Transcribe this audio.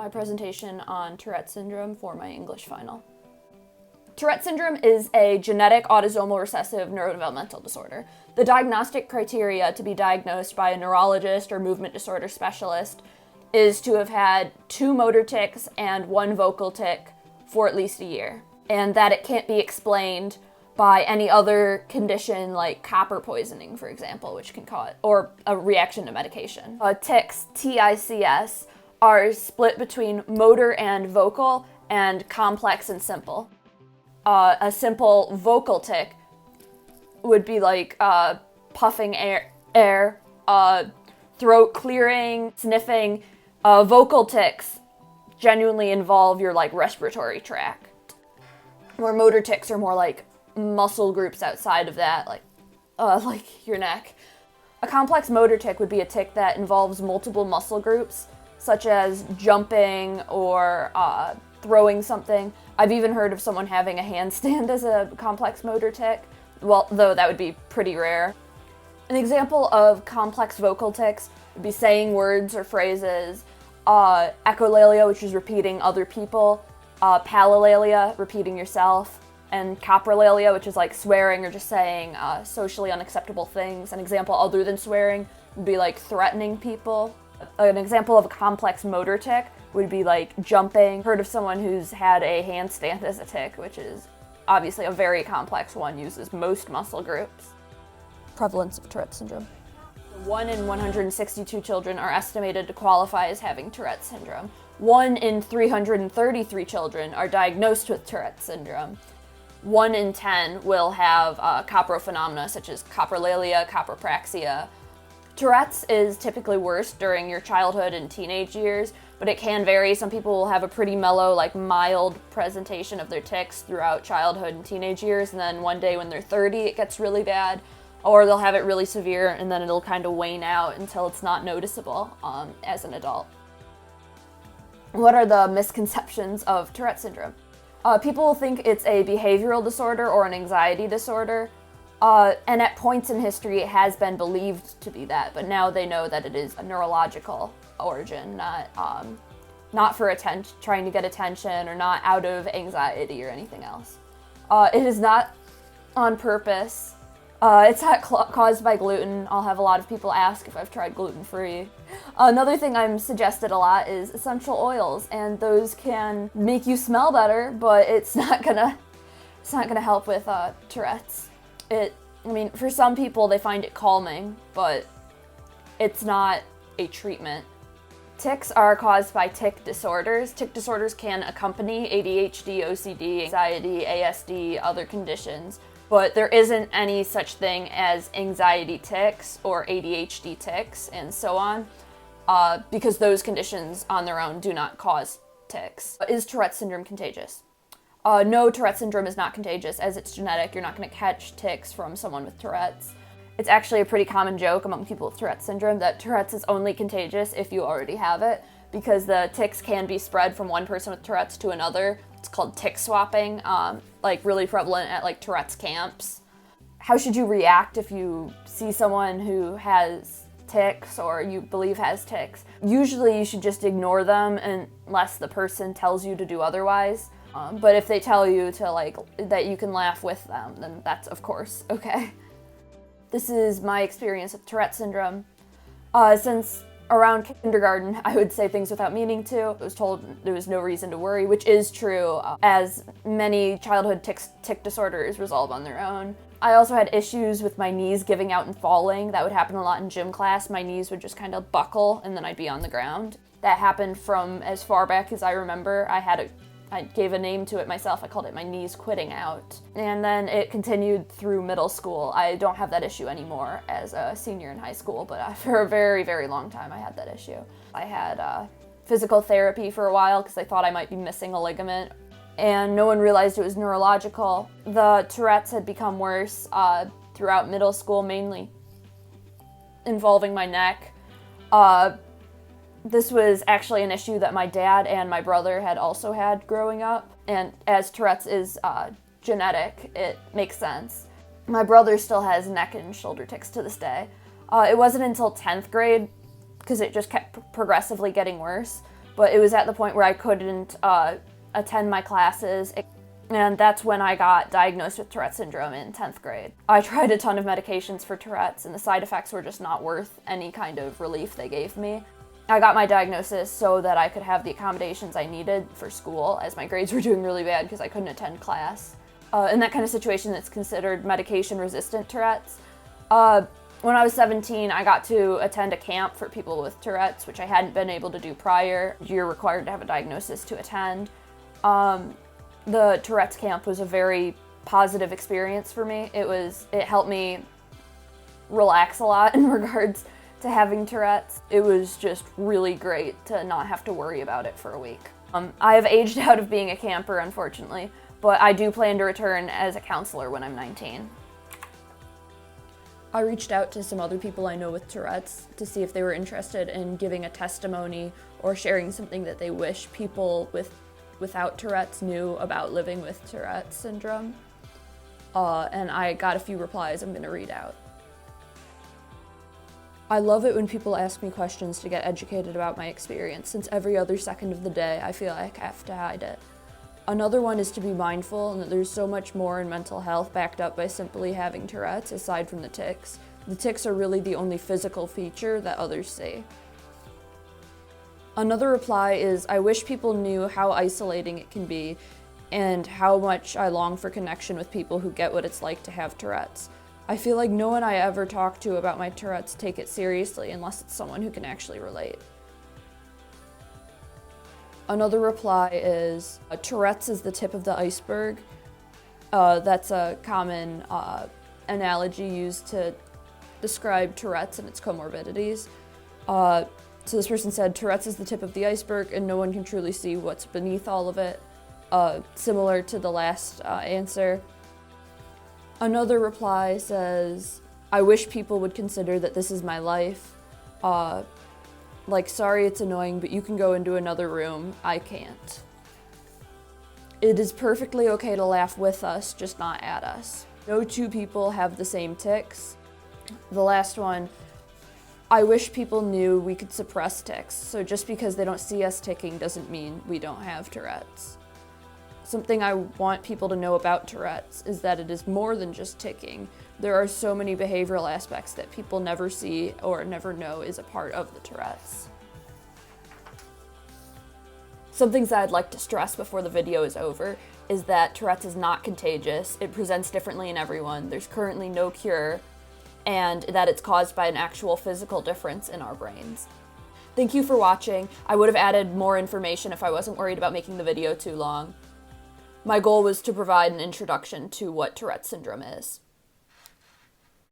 my presentation on Tourette syndrome for my English final. Tourette syndrome is a genetic autosomal recessive neurodevelopmental disorder. The diagnostic criteria to be diagnosed by a neurologist or movement disorder specialist is to have had 2 motor tics and 1 vocal tic for at least a year, and that it can't be explained by any other condition like copper poisoning, for example, which can cause, or a reaction to medication. Tics, TICS, are split between motor and vocal and complex and simple. A simple vocal tic would be like puffing air, throat clearing, sniffing. Vocal tics genuinely involve your respiratory tract, where motor tics are more like muscle groups outside of that, like your neck. A complex motor tic would be a tic that involves multiple muscle groups, such as jumping or throwing something. I've even heard of someone having a handstand as a complex motor tic, well, though that would be pretty rare. An example of complex vocal tics would be saying words or phrases, echolalia, which is repeating other people, palilalia, repeating yourself, and coprolalia, which is like swearing or just saying socially unacceptable things. An example other than swearing would be like threatening people. An example of a complex motor tic would be like jumping. Heard of someone who's had a handstand as a tic, which is obviously a very complex one, uses most muscle groups. Prevalence of Tourette syndrome. 1 in 162 children are estimated to qualify as having Tourette syndrome. 1 in 333 children are diagnosed with Tourette syndrome. 1 in 10 will have coprophenomena such as coprolalia, copropraxia. Tourette's is typically worse during your childhood and teenage years, but it can vary. Some people will have a pretty mellow, mild presentation of their tics throughout childhood and teenage years, and then one day when they're 30, it gets really bad, or they'll have it really severe, and then it'll kind of wane out until it's not noticeable as an adult. What are the misconceptions of Tourette syndrome? People think it's a behavioral disorder or an anxiety disorder. And at points in history, it has been believed to be that, but now they know that it is a neurological origin, not for trying to get attention, or not out of anxiety or anything else. It is not on purpose. It's not caused by gluten. I'll have a lot of people ask if I've tried gluten-free. Another thing I'm suggested a lot is essential oils, and those can make you smell better, but it's not gonna help with Tourette's. For some people, they find it calming, but it's not a treatment. Tics are caused by tic disorders. Tic disorders can accompany ADHD, OCD, anxiety, ASD, other conditions, but there isn't any such thing as anxiety tics or ADHD tics and so on, because those conditions on their own do not cause tics. Is Tourette syndrome contagious? No, Tourette syndrome is not contagious, as it's genetic. You're not going to catch tics from someone with Tourette's. It's actually a pretty common joke among people with Tourette syndrome that Tourette's is only contagious if you already have it, because the tics can be spread from one person with Tourette's to another. It's called tic swapping, really prevalent at Tourette's camps. How should you react if you see someone who has tics or you believe has tics? Usually you should just ignore them unless the person tells you to do otherwise. But if they tell you to that you can laugh with them, then that's of course okay. This is my experience with Tourette syndrome. Since around kindergarten, I would say things without meaning to. I was told there was no reason to worry, which is true, as many childhood tic disorders resolve on their own. I also had issues with my knees giving out and falling. That would happen a lot in gym class. My knees would just kind of buckle and then I'd be on the ground. That happened from as far back as I remember. I gave a name to it myself. I called it my knees quitting out. And then it continued through middle school. I don't have that issue anymore as a senior in high school, but for a very, very long time I had that issue. I had physical therapy for a while because I thought I might be missing a ligament, and no one realized it was neurological. The Tourette's had become worse throughout middle school, mainly involving my neck. This was actually an issue that my dad and my brother had also had growing up, and as Tourette's is genetic, it makes sense. My brother still has neck and shoulder tics to this day. It wasn't until 10th grade, because it just kept progressively getting worse, but it was at the point where I couldn't attend my classes, and that's when I got diagnosed with Tourette syndrome in 10th grade. I tried a ton of medications for Tourette's, and the side effects were just not worth any kind of relief they gave me. I got my diagnosis so that I could have the accommodations I needed for school, as my grades were doing really bad because I couldn't attend class. In that kind of situation, it's considered medication-resistant Tourette's. When I was 17, I got to attend a camp for people with Tourette's, which I hadn't been able to do prior. You're required to have a diagnosis to attend. The Tourette's camp was a very positive experience for me. It helped me relax a lot in regards to having Tourette's. It was just really great to not have to worry about it for a week. I have aged out of being a camper, unfortunately, but I do plan to return as a counselor when I'm 19. I reached out to some other people I know with Tourette's to see if they were interested in giving a testimony or sharing something that they wish people without Tourette's knew about living with Tourette syndrome. And I got a few replies I'm going to read out. I love it when people ask me questions to get educated about my experience, since every other second of the day I feel like I have to hide it. Another one is to be mindful and that there's so much more in mental health backed up by simply having Tourette's aside from the tics. The tics are really the only physical feature that others see. Another reply is, I wish people knew how isolating it can be and how much I long for connection with people who get what it's like to have Tourette's. I feel like no one I ever talk to about my Tourette's take it seriously unless it's someone who can actually relate. Another reply is, Tourette's is the tip of the iceberg. That's a common analogy used to describe Tourette's and its comorbidities. So this person said, Tourette's is the tip of the iceberg and no one can truly see what's beneath all of it. Similar to the last answer. Another reply says, I wish people would consider that this is my life. Sorry it's annoying, but you can go into another room. I can't. It is perfectly okay to laugh with us, just not at us. No two people have the same tics. The last one, I wish people knew we could suppress tics, so just because they don't see us ticking doesn't mean we don't have Tourette's. Something I want people to know about Tourette's is that it is more than just ticking. There are so many behavioral aspects that people never see or never know is a part of the Tourette's. Some things that I'd like to stress before the video is over is that Tourette's is not contagious, it presents differently in everyone, there's currently no cure, and that it's caused by an actual physical difference in our brains. Thank you for watching. I would have added more information if I wasn't worried about making the video too long. My goal was to provide an introduction to what Tourette syndrome is.